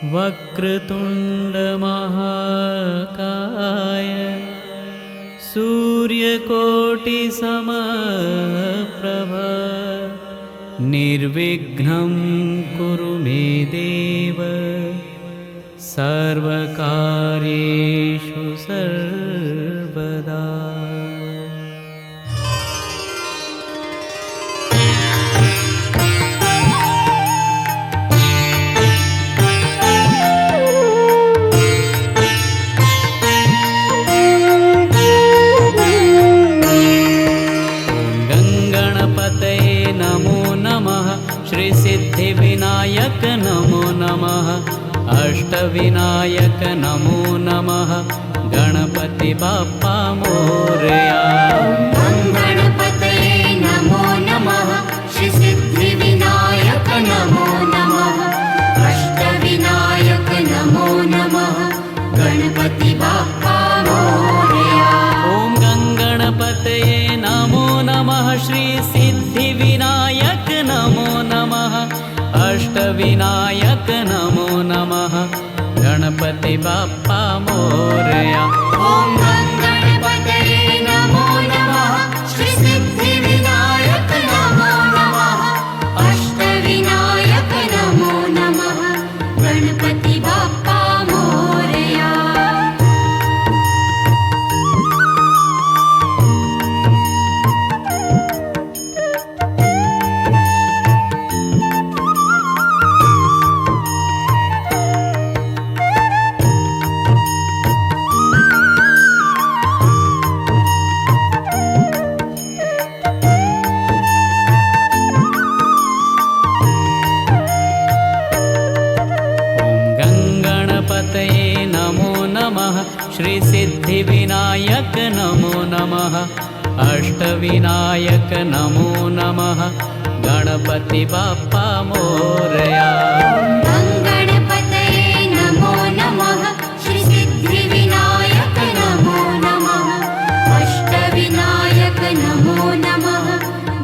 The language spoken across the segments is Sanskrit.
वक्रतुण्डमहाकाय सूर्यकोटिसमप्रभ निर्विघ्नं कुरु मे देव सर्वकार्येषु सर्वदा। श्री सिद्धिविनायक नमो नमः। अष्टविनायक नमो नमः। गणपति बाप्पा मोरया। गणपतये नमो नमः। श्री सिद्धिविनायक नमो नमः। अष्टविनायक नमो नमः। गणपति बाप्पा मोरया। ओम गणपतये नमो नमः। श्री सिद्धिविनायक नमो नमः। अष्टविनायक नमो नमः। गणपति बाप्पा मोरया। ओम गणपतये नमो नमः। श्री सिद्धिविनायक नमो नमः। अष्टविनायक नमो नमः। गणपति बाप्पा मोरया। श्री सिद्धिविनायक नमो नमः। अष्टविनायक नमो नमः। गणपति बाप्पा मोरया। गणपतये नमो नमः। श्री सिद्धिविनायक नमो नमः। अष्टविनायक नमो नमः।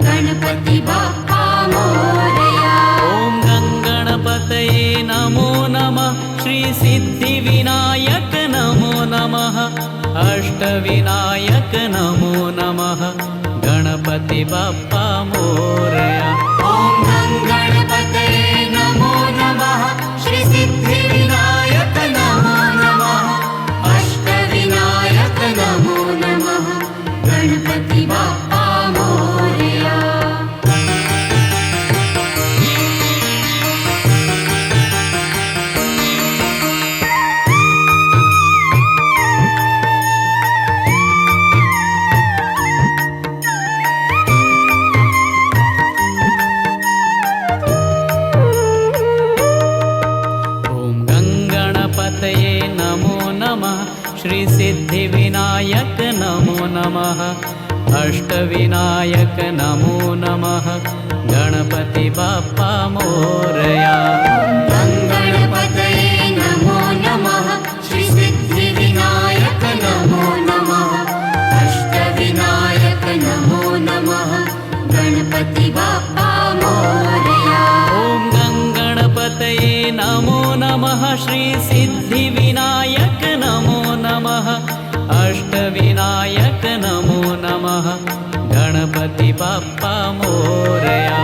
गणपति बाप्पा मोरया। ओम गणपतये नमो नमः। श्री सिद्धिविनायक नमो नमः। अष्टविनायक नमो नमः। गणपति बाप्पा मोरया। ओम गणपतये नमो नमः। श्री सिद्धिविनायक नमो नमः। अष्टविनायक नमो नमः। गणपति बाप्पा मोरया। श्री सिद्धिविनायक नमो नमः। अष्टविनायक नमो नमः। गणपति बाप्पा मोरया। गणपतये नमो नमः। श्री सिद्धिविनायक नमो नमः। अष्टविनायक नमो नमः। गणपति बाप्पा मोरया। ओम गणपतये नमो नमः। श्री सिद्धिविनायक नमो नमः। अष्टविनायक नमो नमः। गणपति बाप्पा मोरया।